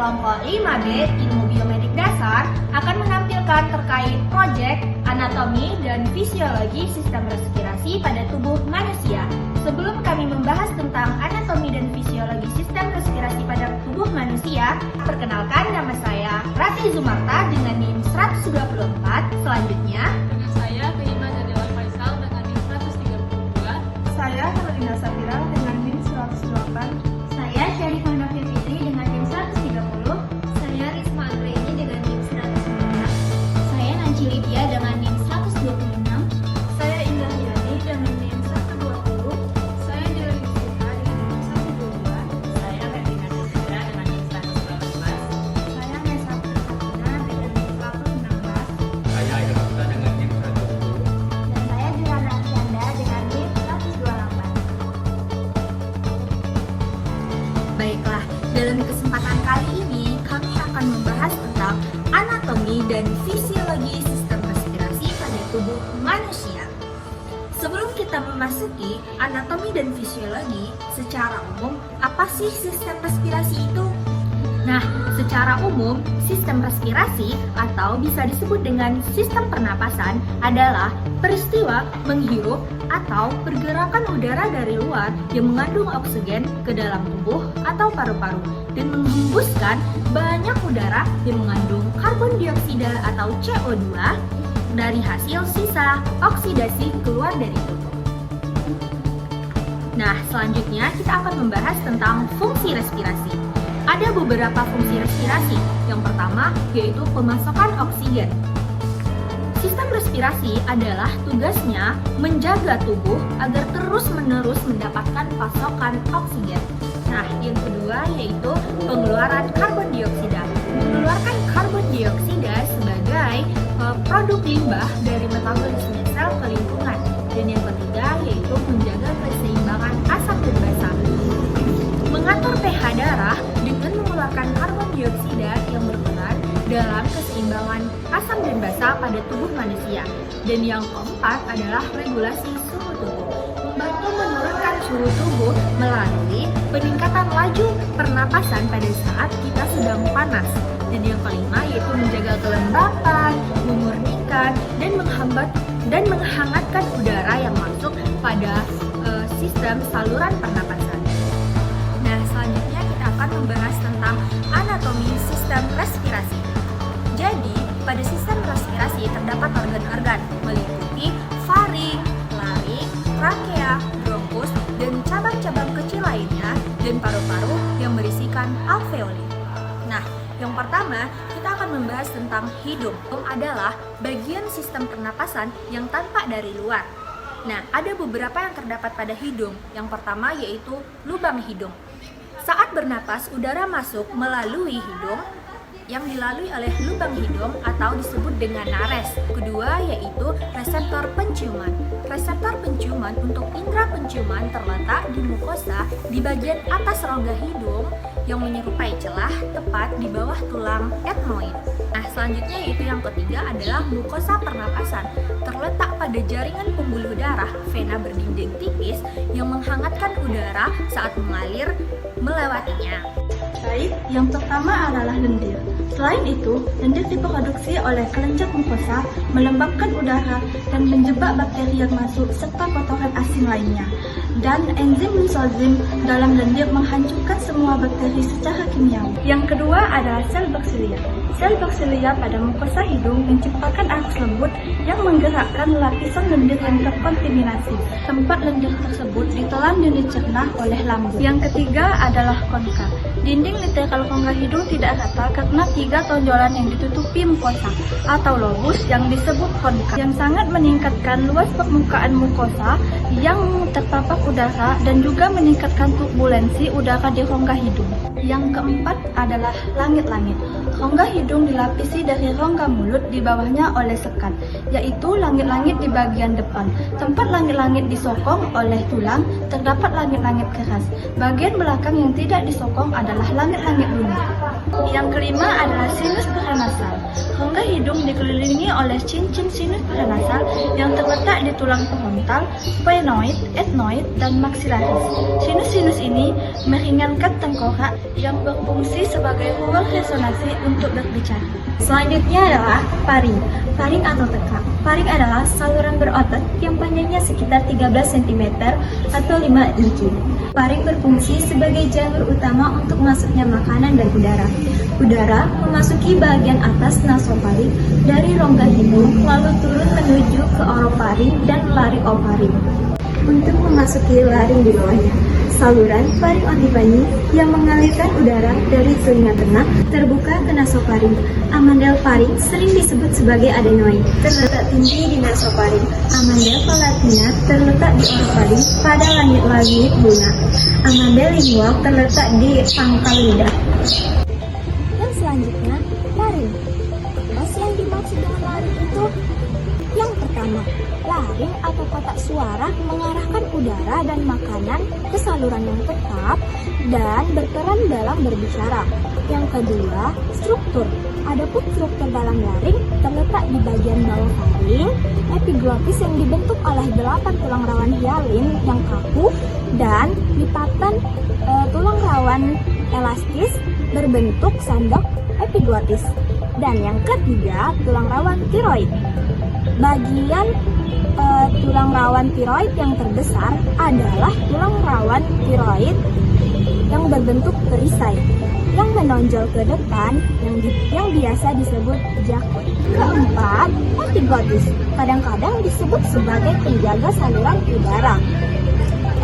kelompok 5B Ilmu Biomedik Dasar akan menampilkan terkait proyek anatomi dan fisiologi sistem respirasi pada tubuh manusia. Sebelum kami membahas tentang anatomi dan fisiologi sistem respirasi pada tubuh manusia, perkenalkan nama saya Rati Zumarta dengan NIM 124. Selanjutnya, Dengan saya Keima Jadilan Faisal dengan NIM 132. Saya Karolina Safira dengan NIM 108. Saya Syarifah Fitri dengan NIM 130. Saya Risma Anggraini dengan NIM 119. Saya Nanci Lydia dengan NIM 126. Saya Indah Yani dengan NIM 120. Saya Dilan Yusita dengan NIM 122. Saya Katrina Desira dengan NIM 118. Saya Nesa Fatina dengan NIM 116. Saya Ilham dengan NIM 110. Dan saya Juliana Arsyanda dengan NIM 128. baiklah, dalam kesempatan kali ini kami akan membahas tentang anatomi dan fisiologi sistem respirasi pada tubuh manusia. Sebelum kita memasuki anatomi dan fisiologi, secara umum, apa sih sistem respirasi itu? Nah, secara umum, sistem respirasi atau bisa disebut dengan sistem pernapasan adalah peristiwa menghirup atau pergerakan udara dari luar yang mengandung oksigen ke dalam tubuh atau paru-paru dan menghembuskan banyak udara yang mengandung karbon dioksida atau CO2 dari hasil sisa oksidasi keluar dari tubuh. Nah, selanjutnya kita akan membahas tentang fungsi respirasi. Ada beberapa fungsi respirasi. Yang pertama yaitu pemasokan oksigen. Sistem respirasi adalah tugasnya menjaga tubuh agar terus-menerus mendapatkan pasokan oksigen. Nah, yang kedua yaitu pengeluaran karbon dioksida. Mengeluarkan karbon dioksida sebagai produk limbah dari metabolisme sel ke lingkungan. Dan yang ketiga yaitu menjaga keseimbangan asam dan basa. Mengatur pH darah dengan mengeluarkan karbon dioksida yang berperan dalam keseimbangan asam dan basa pada tubuh manusia. Dan yang keempat adalah regulasi suhu tubuh, membantu menurunkan suhu tubuh melalui peningkatan laju pernapasan pada saat kita sedang panas. Dan yang kelima yaitu menjaga kelembapan, memurnikan, dan menghangatkan udara yang masuk pada sistem saluran pernapasan. Nah, selanjutnya kita akan membahas tentang anatomi sistem respirasi. Jadi, pada sistem respirasi terdapat organ-organ meliputi faring, laring, trakea, bronkus, dan cabang-cabang kecil lainnya, dan paru-paru yang berisikan alveoli. Nah, yang pertama, kita akan membahas tentang hidung. Hidung adalah bagian sistem pernapasan yang tampak dari luar. Nah, ada beberapa yang terdapat pada hidung. Yang pertama yaitu lubang hidung. Saat bernapas, udara masuk melalui hidung yang dilalui oleh lubang hidung atau disebut dengan nares. Kedua yaitu reseptor penciuman. Reseptor penciuman untuk indera penciuman terletak di mukosa di bagian atas rongga hidung yang menyerupai celah tepat di bawah tulang etmoid. Nah, selanjutnya yaitu yang ketiga adalah mukosa pernapasan. Terletak pada jaringan pembuluh darah vena berdinding tipis yang menghangatkan udara saat mengalir melewatinya. Baik, yang pertama adalah lendir. Selain itu, lendir diproduksi oleh kelenjar mukosa, melembabkan udara dan menjebak bakteri yang masuk serta kotoran asing lainnya. Dan enzim lysosome dalam lendir menghancurkan semua bakteri secara kimiawi. Yang kedua adalah sel baksilia. Sel baksilia pada mukosa hidung menciptakan arus lembut yang menggerakkan lapisan lendir yang terkontaminasi. Tempat lendir tersebut ditelan dan dicerna oleh lambung. Yang ketiga adalah konka. Dinding lateral rongga hidung tidak rata karena 3 tonjolan yang ditutupi mukosa atau lobus yang disebut konka, yang sangat meningkatkan luas permukaan mukosa yang terpapar udara dan juga meningkatkan turbulensi udara di rongga hidung. Yang keempat adalah langit-langit. Rongga hidung dilapisi dari rongga mulut di bawahnya oleh sekat, yaitu langit-langit di bagian depan. Tempat langit-langit disokong oleh tulang, terdapat langit-langit keras. Bagian belakang yang tidak disokong adalah langit-langit lunak. Yang kelima adalah sinus paranasal. Rongga hidung dikelilingi oleh cincin sinus paranasal yang terletak di tulang frontal, sphenoid, ethmoid, dan maxillaris. Sinus-sinus ini meringankan tengkorak yang berfungsi sebagai ruang resonansi untuk berbicara. Selanjutnya adalah faring. Faring atau tekak. Faring adalah saluran berotot yang panjangnya sekitar 13 cm atau 5 inci. Faring berfungsi sebagai jalur utama untuk masuknya makanan dan udara. Udara memasuki bagian atas nasofaring dari rongga hidung lalu turun menuju ke orofaring dan laryngofaring. Untuk memasuki laring di bawahnya, saluran faringotimpani yang mengalirkan udara dari telinga tengah terbuka ke nasofaring. Amandel faring sering disebut sebagai adenoid, terletak tinggi di nasofaring. Amandel palatina terletak di orofaring pada langit-langit lunak. Amandel lingual terletak di pangkal lidah. Yang selanjutnya, laring. Apa sih yang dimaksud dengan laring itu? Yang pertama, laring atau kotak suara mengarahkan udara dan makanan ke saluran yang tetap dan berperan dalam berbicara. Yang kedua, struktur. Adapun struktur dalam laring terletak di bagian bawah faring, epiglotis yang dibentuk oleh 8 tulang rawan hialin yang kaku dan lipatan tulang rawan elastis berbentuk sandok epiglotis. Dan yang ketiga, tulang rawan tiroid. Bagian tulang rawan tiroid yang terbesar adalah tulang rawan tiroid yang berbentuk perisai yang menonjol ke depan yang biasa disebut jakut. Keempat, epiglotis kadang-kadang disebut sebagai penjaga saluran udara.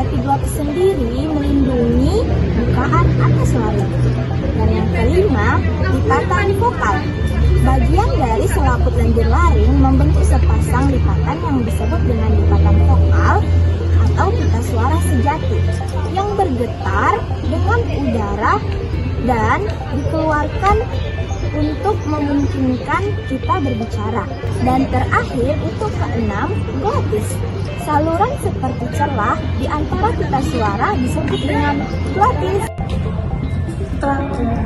Epiglotis sendiri melindungi bukaan atas laring. Dan yang kelima, lipatan vokal. Bagian dari selaput lendir laring membentuk sepasang lipatan yang disebut dengan lipatan vokal atau pita suara sejati yang bergetar dengan udara dan dikeluarkan untuk memungkinkan kita berbicara. Dan terakhir itu keenam, glotis. Saluran seperti celah di antara pita suara disebut dengan glotis. Trakea.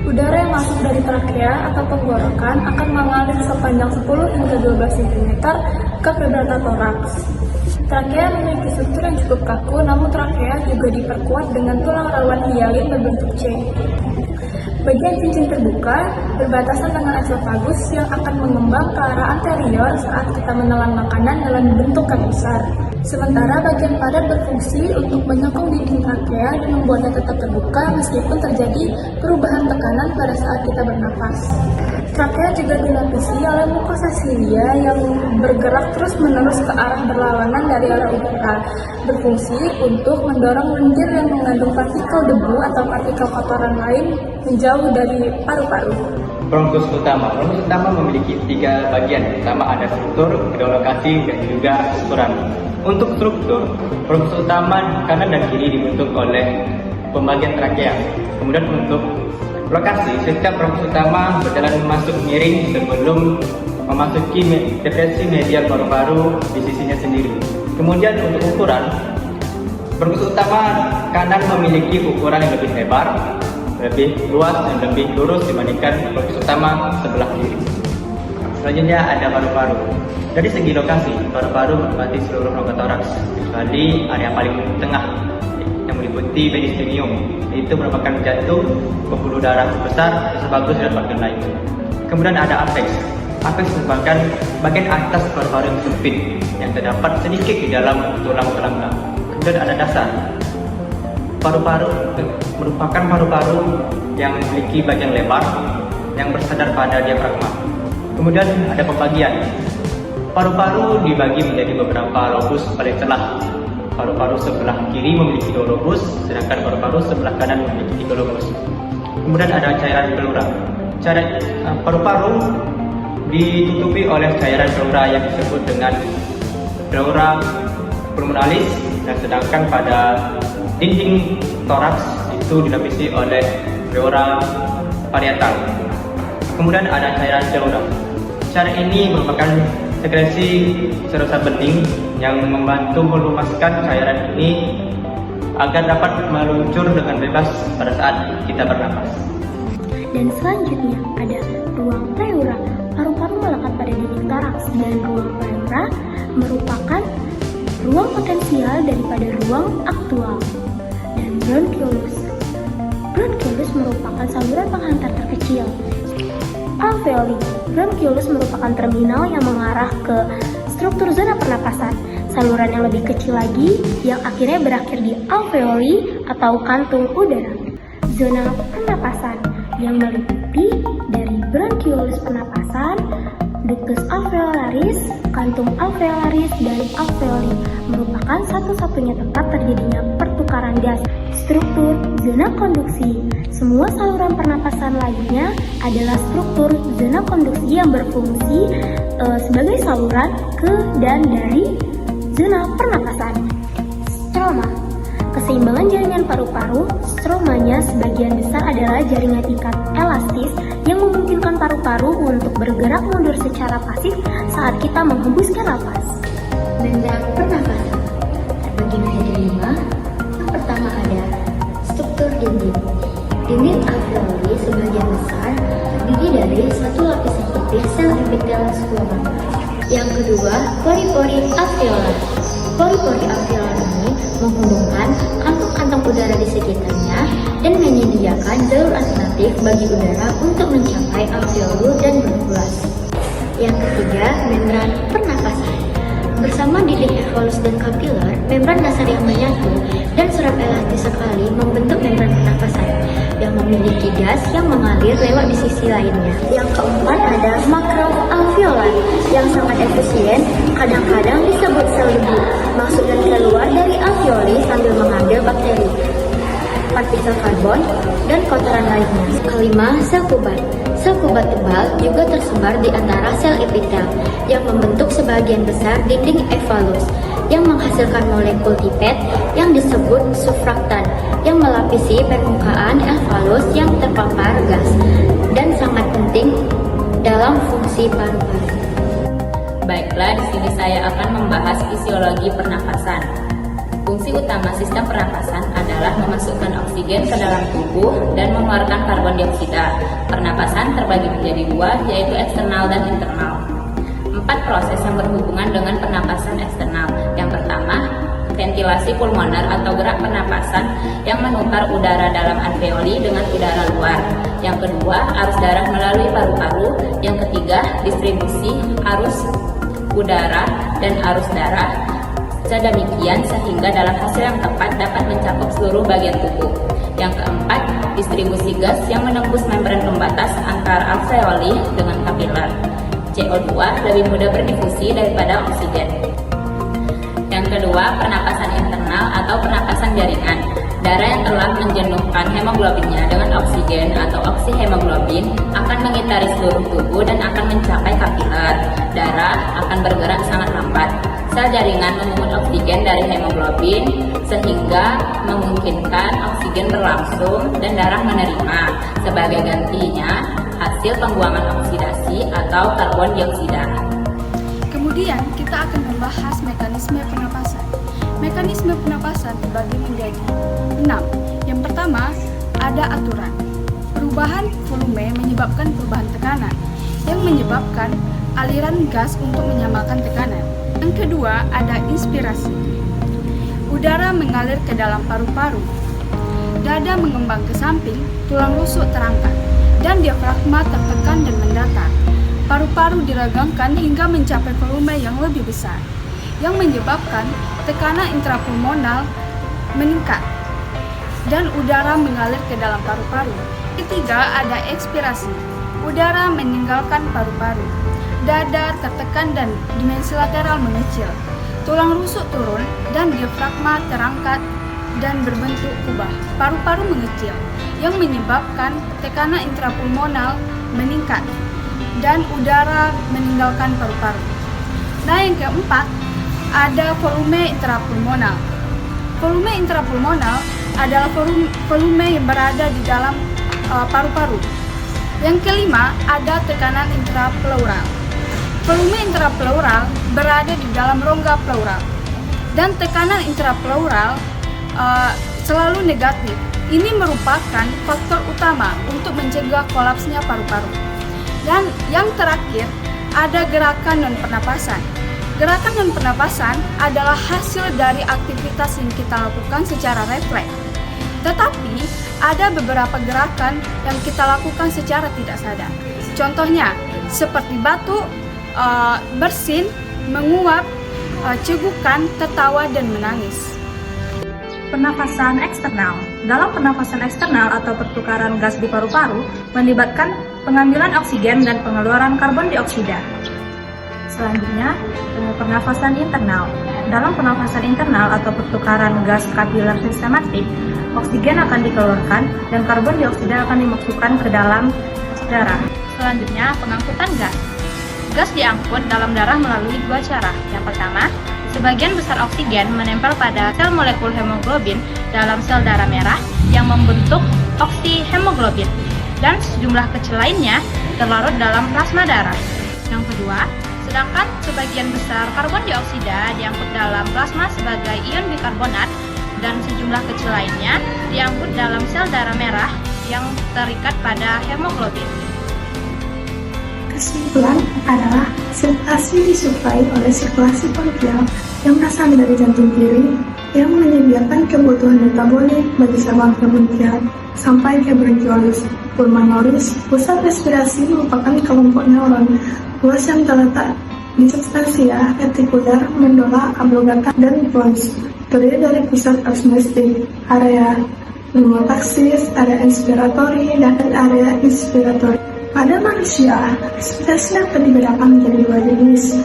Udara yang masuk dari trakea atau tenggorokan akan mengalir sepanjang 10 hingga 12 cm ke vibrata toraks. Trakea memiliki struktur yang cukup kaku, namun trakea juga diperkuat dengan tulang rawan hialin berbentuk C. Bagian cincin terbuka berbatasan dengan esofagus yang akan mengembang ke arah anterior saat kita menelan makanan dalam bentuk yang besar. Sementara bagian padat berfungsi untuk menyokong dinding trakea dan membuatnya tetap terbuka meskipun terjadi perubahan tekanan pada saat kita bernapas. Trakea juga dilapisi oleh mukosa silia yang bergerak terus-menerus ke arah berlawanan dari arah udara, berfungsi untuk mendorong lendir yang mengandung partikel debu atau partikel kotoran lain menjauh dari paru-paru. Bronkus utama memiliki 3 bagian. Pertama ada struktur, kedua lokasi, dan juga ukuran. Untuk struktur, bronkus utama kanan dan kiri dibentuk oleh pembagian trakea. Kemudian untuk lokasi, setiap bronkus utama berjalan masuk miring sebelum memasuki depresi medial paru-paru di sisinya sendiri. Kemudian untuk ukuran, bronkus utama kanan memiliki ukuran yang lebih lebar, lebih luas dan lebih lurus dibandingkan bronkus utama sebelah kiri. Selanjutnya ada paru-paru. Dari segi lokasi, paru-paru menempati seluruh rongga toraks kecuali area paling tengah yang meliputi mediastinum, yaitu merupakan jantung, pembuluh darah besar, esofagus dan organ lain. Kemudian ada apex. Apex merupakan bagian atas paru-paru yang sempit yang terdapat sedikit di dalam tulang telangga. Kemudian ada dasar. Paru-paru merupakan paru-paru yang memiliki bagian lebar yang bersandar pada diafragma. Kemudian ada pembagian. Paru-paru dibagi menjadi beberapa lobus paling celah. Paru-paru sebelah kiri memiliki 2 lobus, sedangkan paru-paru sebelah kanan memiliki 3 lobus. Kemudian ada cairan pleura. Paru-paru ditutupi oleh cairan pleura yang disebut dengan pleura pulmonalis, dan sedangkan pada dinding toraks itu dilapisi oleh pleura parietal. Kemudian ada cairan cairan. Cairan ini merupakan sekresi serosa bening yang membantu melumaskan cairan ini agar dapat meluncur dengan bebas pada saat kita bernapas. Dan selanjutnya ada ruang pleura. Paru-paru melekat pada dinding toraks, dan ruang pleura merupakan ruang potensial daripada ruang aktual. Dan bronchioles. Bronchioles merupakan saluran penghantar terkecil. Alveoli. Bronchioles merupakan terminal yang mengarah ke struktur zona pernapasan. Saluran yang lebih kecil lagi yang akhirnya berakhir di alveoli atau kantung udara. Zona pernapasan yang meliputi dari bronchioles pernapasan, ductus alveolaris, kantung alveolaris, dan alveoli merupakan satu-satunya tempat terjadinya pertukaran gas. Struktur zona konduksi. Semua saluran pernapasan lainnya adalah struktur zona konduksi yang berfungsi sebagai saluran ke dan dari zona pernapasan. Stroma. Keseimbangan jaringan paru-paru. Stromanya sebagian besar adalah jaringan ikat elastis yang memungkinkan paru-paru untuk bergerak mundur secara pasif saat kita menghembuskan napas. Membran pernapasan terbagi menjadi 5. Yang pertama ada struktur dinding. Dinding alveoli sebagian besar terdiri dari satu lapisan tipis sel epitel squamous. Yang kedua, pori-pori alveolar. Pori-pori alveolar ini menghubungkan kantong-kantong udara di sekitarnya dan menyediakan jalur alternatif bagi udara untuk mencapai alveolus dan berfluas. Yang ketiga, membran pernapasan. Bersama dinding evolus dan kapiler, membran dasar yang menyatu dan serap elastis sekali membentuk membran pernapasan yang memiliki gas yang mengalir lewat di sisi lainnya. Yang keempat ada makroalveolar yang sangat efisien, kadang-kadang disebut sel debu, masuk dan keluar dari alveoli sambil mengambil bakteri, partikel karbon, dan kotoran lainnya. Kelima, sel kubat. Sel kubat tebal juga tersebar di antara sel epitel yang membentuk sebagian besar dinding evolus yang menghasilkan molekul tipet yang disebut surfaktan yang melapisi permukaan evolus yang terpapar gas dan sangat penting dalam fungsi paru-paru. Baiklah, di sini saya akan membahas fisiologi pernapasan. Fungsi utama sistem pernapasan adalah memasukkan oksigen ke dalam tubuh dan mengeluarkan karbon dioksida. Pernapasan terbagi menjadi 2, yaitu eksternal dan internal. 4 proses yang berhubungan dengan pernapasan eksternal. Yang pertama, ventilasi pulmoner atau gerak pernapasan yang menukar udara dalam alveoli dengan udara luar. Yang kedua, arus darah melalui paru-paru. Yang ketiga, distribusi arus udara dan arus darah sedemikian sehingga dalam hasil yang tepat dapat mencakup seluruh bagian tubuh. Yang keempat, distribusi gas yang menembus membran pembatas antara alveoli dengan kapiler. CO2 lebih mudah berdifusi daripada oksigen. Yang kedua, pernapasan internal atau pernapasan jaringan. Darah yang telah menjenuhkan hemoglobinnya dengan oksigen atau oksihemoglobin akan mengitari seluruh tubuh dan akan mencapai kapiler. Darah akan bergerak sangat lambat. Sel jaringan memungut oksigen dari hemoglobin sehingga memungkinkan oksigen berlangsung dan darah menerima. Sebagai gantinya, hasil pembuangan oksidasi atau karbon dioksida. Kemudian kita akan membahas mekanisme pernapasan. Mekanisme pernapasan dibagi menjadi 6. Yang pertama, ada aturan. Perubahan volume menyebabkan perubahan tekanan yang menyebabkan aliran gas untuk menyamakan tekanan. Yang kedua, ada inspirasi. Udara mengalir ke dalam paru-paru. Dada mengembang ke samping, tulang rusuk terangkat, dan diafragma tertekan dan mendatar. Paru-paru diregangkan hingga mencapai volume yang lebih besar, yang menyebabkan tekanan intrapulmonal meningkat, dan udara mengalir ke dalam paru-paru. Ketiga, ada ekspirasi. Udara meninggalkan paru-paru. Dada tertekan dan dimensi lateral mengecil. Tulang rusuk turun dan diafragma terangkat dan berbentuk kubah. Paru-paru mengecil yang menyebabkan tekanan intrapulmonal meningkat dan udara meninggalkan paru-paru. Nah, yang keempat, ada volume intrapulmonal. Volume intrapulmonal adalah volume yang berada di dalam paru-paru. Yang kelima, ada tekanan intrapleural. Volume intrapleural berada di dalam rongga pleural. Dan tekanan intrapleural selalu negatif. Ini merupakan faktor utama untuk mencegah kolapsnya paru-paru. Dan yang terakhir, ada gerakan non-pernapasan. Gerakan non-pernapasan adalah hasil dari aktivitas yang kita lakukan secara refleks. Tetapi, ada beberapa gerakan yang kita lakukan secara tidak sadar. Contohnya, seperti batuk, bersin, menguap, cegukan, tertawa, dan menangis. Pernafasan eksternal. Dalam pernafasan eksternal atau pertukaran gas di paru-paru melibatkan pengambilan oksigen dan pengeluaran karbon dioksida. Selanjutnya, pernafasan internal. Dalam pernafasan internal atau pertukaran gas kapiler sistematik, oksigen akan dikeluarkan dan karbon dioksida akan dimasukkan ke dalam darah. Selanjutnya, pengangkutan gas. Gas diangkut dalam darah melalui dua cara. Yang pertama, sebagian besar oksigen menempel pada sel molekul hemoglobin dalam sel darah merah yang membentuk oksihemoglobin, dan sejumlah kecil lainnya terlarut dalam plasma darah. Yang kedua, sedangkan sebagian besar karbon dioksida diangkut dalam plasma sebagai ion bikarbonat dan sejumlah kecil lainnya diangkut dalam sel darah merah yang terikat pada hemoglobin. Kesimpulan adalah sirkulasi disuplai oleh sirkulasi parokial yang berasal dari jantung kiri yang menyediakan kebutuhan metabolik bagi saluran bronkial sampai ke bronchiolis pulmonaris. Pusat respirasi merupakan kelompok neuron luas yang terletak di substansia retikular, medulla oblongata, dan pons. Terdiri dari pusat osmosis, area pneumotaxis, area inspiratori, dan area inspiratori. Pada manusia, respirasi dapat dibedakan menjadi dua jenis,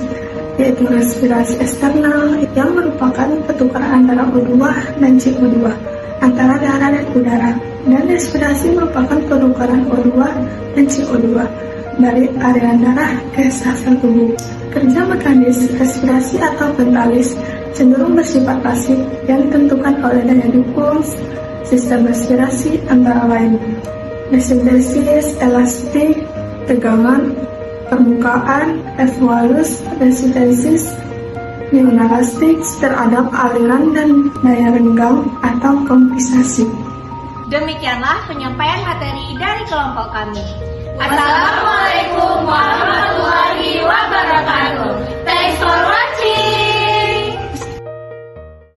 yaitu respirasi eksternal yang merupakan pertukaran antara O2 dan CO2 antara darah dan udara, dan respirasi merupakan pertukaran O2 dan CO2 dari area darah ke sel tubuh. Kerja mekanis respirasi atau ventalis cenderung bersifat pasif yang ditentukan oleh daya dukung sistem respirasi antara lain resistensis, elastik, tegangan, permukaan, evolus, resistensis, neoelastik terhadap aliran dan daya renggang atau kompensasi. Demikianlah penyampaian materi dari kelompok kami. Assalamualaikum.